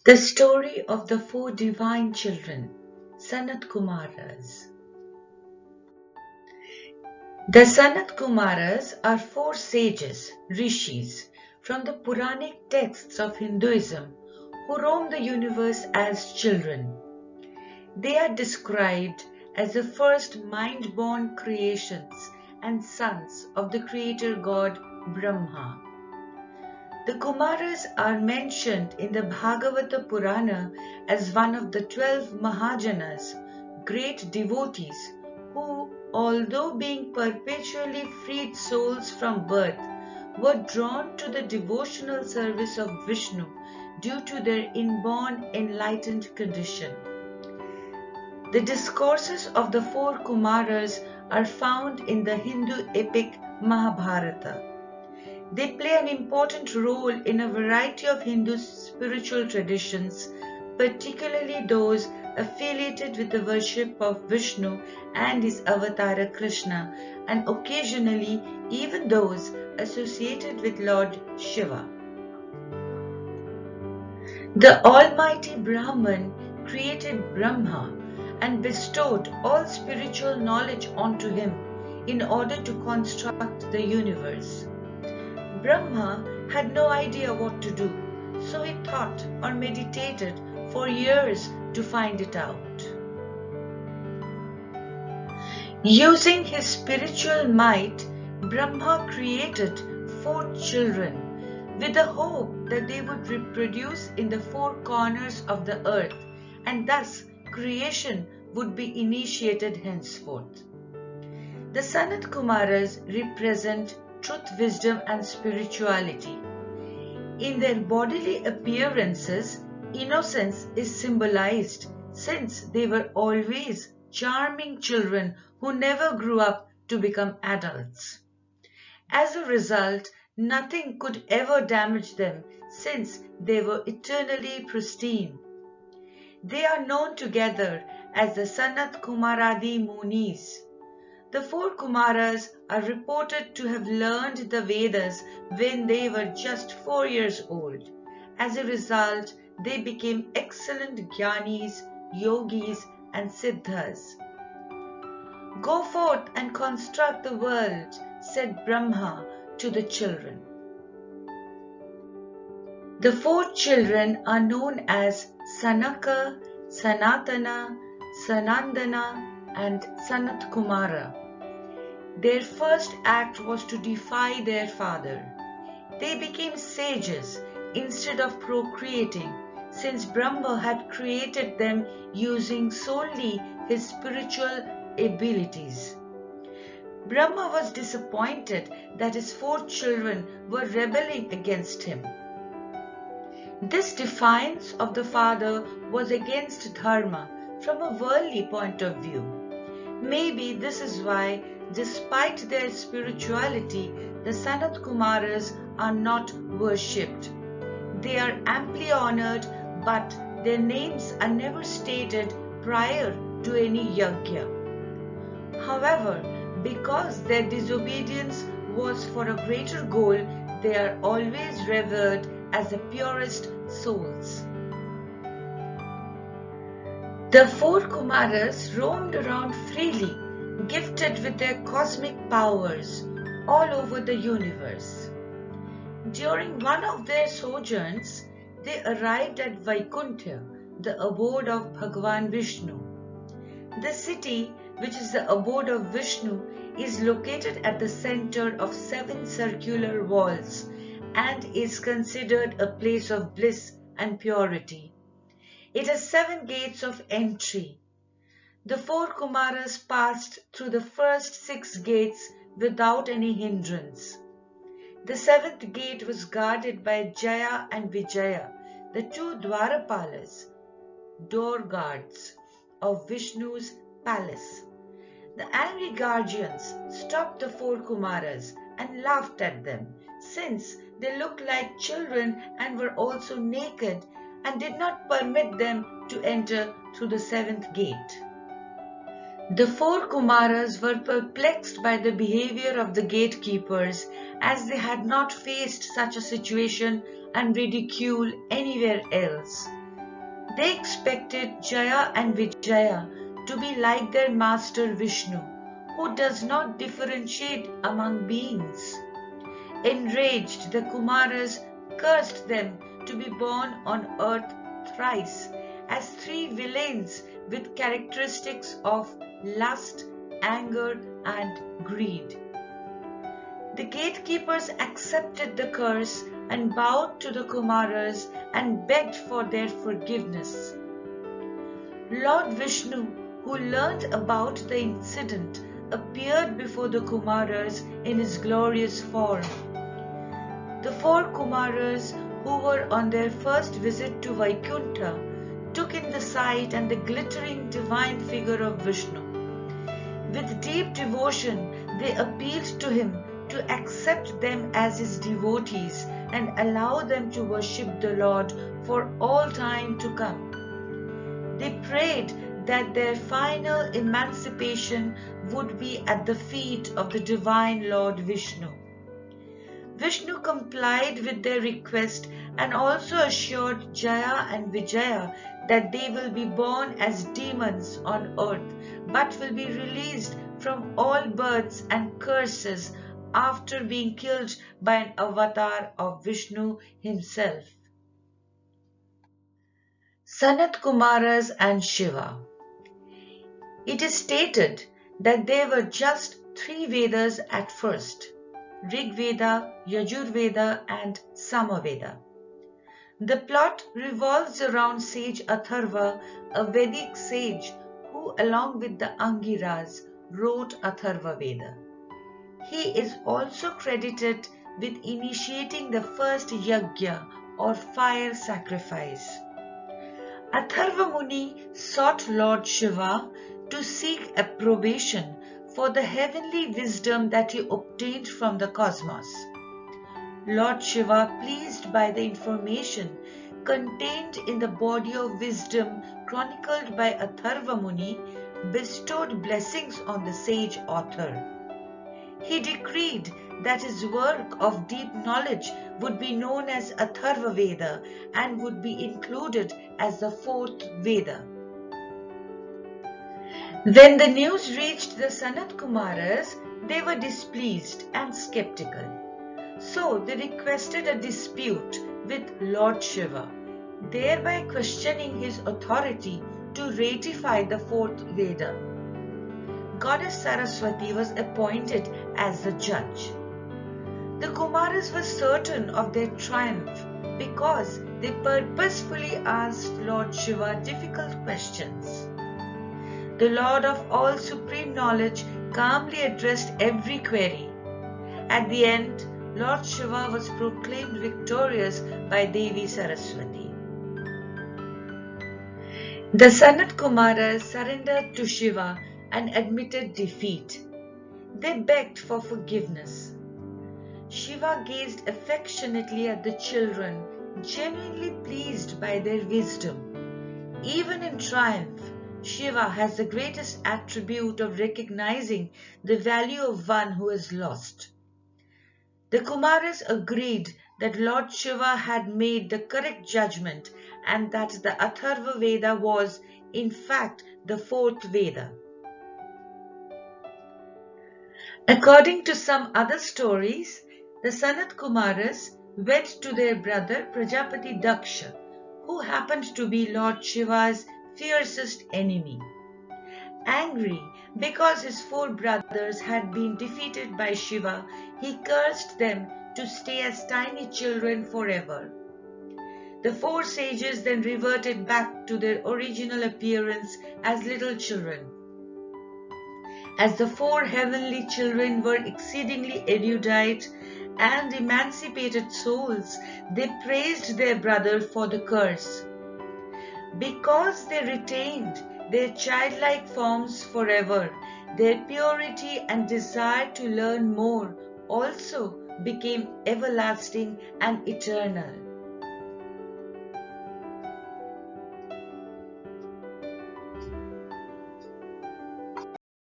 The story of the four divine children, Sanat Kumaras. The Sanat Kumaras are four sages, rishis, from the Puranic texts of Hinduism who roam the universe as children. They are described as the first mind-born creations and sons of the creator god Brahma. The Kumaras are mentioned in the Bhagavata Purana as one of the 12 Mahajanas, great devotees, who, although being perpetually freed souls from birth, were drawn to the devotional service of Vishnu due to their inborn enlightened condition. The discourses of the four Kumaras are found in the Hindu epic Mahabharata. They play an important role in a variety of Hindu spiritual traditions, particularly those affiliated with the worship of Vishnu and his avatar Krishna, and occasionally even those associated with Lord Shiva. The Almighty Brahman created Brahma and bestowed all spiritual knowledge onto him in order to construct the universe. Brahma had no idea what to do, so he thought or meditated for years to find it out. Using his spiritual might, Brahma created four children with the hope that they would reproduce in the four corners of the earth, and thus creation would be initiated henceforth. The Sanat Kumaras represent truth, wisdom and spirituality. In their bodily appearances, innocence is symbolized since they were always charming children who never grew up to become adults. As a result, nothing could ever damage them since they were eternally pristine. They are known together as the Sanat Kumaradi Munis. The four Kumaras are reported to have learned the Vedas when they were just 4 years old. As a result, they became excellent Jnanis, Yogis and Siddhas. "Go forth and construct the world," said Brahma to the children. The four children are known as Sanaka, Sanatana, Sanandana and Sanat Kumara. Their first act was to defy their father. They became sages instead of procreating, since Brahma had created them using solely his spiritual abilities. Brahma was disappointed that his four children were rebelling against him. This defiance of the father was against dharma from a worldly point of view. Maybe this is why, despite their spirituality, the Sanat Kumaras are not worshipped. They are amply honored, but their names are never stated prior to any yajna. However, because their disobedience was for a greater goal, they are always revered as the purest souls. The four Kumaras roamed around freely, gifted with their cosmic powers all over the universe. During one of their sojourns, they arrived at Vaikuntha, the abode of Bhagavan Vishnu. The city, which is the abode of Vishnu, is located at the center of 7 circular walls and is considered a place of bliss and purity. It has 7 gates of entry. The four Kumaras passed through the first 6 gates without any hindrance. The 7th gate was guarded by Jaya and Vijaya, the 2 Dwarapalas, door guards of Vishnu's palace. The angry guardians stopped the four Kumaras and laughed at them, since they looked like children and were also naked, and did not permit them to enter through the 7th gate. The four Kumaras were perplexed by the behavior of the gatekeepers, as they had not faced such a situation and ridicule anywhere else. They expected Jaya and Vijaya to be like their master Vishnu, who does not differentiate among beings. Enraged, the Kumaras cursed them to be born on earth thrice, as three villains with characteristics of lust, anger, and greed. The gatekeepers accepted the curse and bowed to the Kumaras and begged for their forgiveness. Lord Vishnu, who learned about the incident, appeared before the Kumaras in his glorious form. The four Kumaras, who were on their first visit to Vaikuntha, took in the sight and the glittering divine figure of Vishnu. With deep devotion, they appealed to him to accept them as his devotees and allow them to worship the Lord for all time to come. They prayed that their final emancipation would be at the feet of the divine Lord Vishnu. Vishnu complied with their request and also assured Jaya and Vijaya that they will be born as demons on earth, but will be released from all births and curses after being killed by an avatar of Vishnu himself. Sanat Kumars and Shiva. It is stated that there were just 3 Vedas at first: Rig Veda, Yajur Veda and Samaveda. The plot revolves around sage Atharva, a Vedic sage who, along with the Angiras, wrote Atharva Veda. He is also credited with initiating the first yajna or fire sacrifice. Atharva Muni sought Lord Shiva to seek approbation for the heavenly wisdom that he obtained from the cosmos. Lord Shiva, pleased by the information contained in the body of wisdom chronicled by Atharva Muni, bestowed blessings on the sage author. He decreed that his work of deep knowledge would be known as Atharva Veda and would be included as the 4th Veda. When the news reached the Sanat Kumars, they were displeased and skeptical. So they requested a dispute with Lord Shiva, thereby questioning his authority to ratify the 4th Veda. Goddess Saraswati was appointed as the judge. The Kumaras were certain of their triumph because they purposefully asked Lord Shiva difficult questions. The Lord of all supreme knowledge calmly addressed every query. At the end, Lord Shiva was proclaimed victorious by Devi Saraswati. The Sanat Kumaras surrendered to Shiva and admitted defeat. They begged for forgiveness. Shiva gazed affectionately at the children, genuinely pleased by their wisdom. Even in triumph, Shiva has the greatest attribute of recognizing the value of one who is lost. The Kumaras agreed that Lord Shiva had made the correct judgment and that the Atharva Veda was, in fact, the 4th Veda. According to some other stories, the Sanat Kumaras wed to their brother Prajapati Daksha, who happened to be Lord Shiva's fiercest enemy. Angry because his 4 brothers had been defeated by Shiva, he cursed them to stay as tiny children forever. The 4 sages then reverted back to their original appearance as little children. As the 4 heavenly children were exceedingly erudite and emancipated souls, they praised their brother for the curse. Because they retained their childlike forms forever, their purity and desire to learn more also became everlasting and eternal.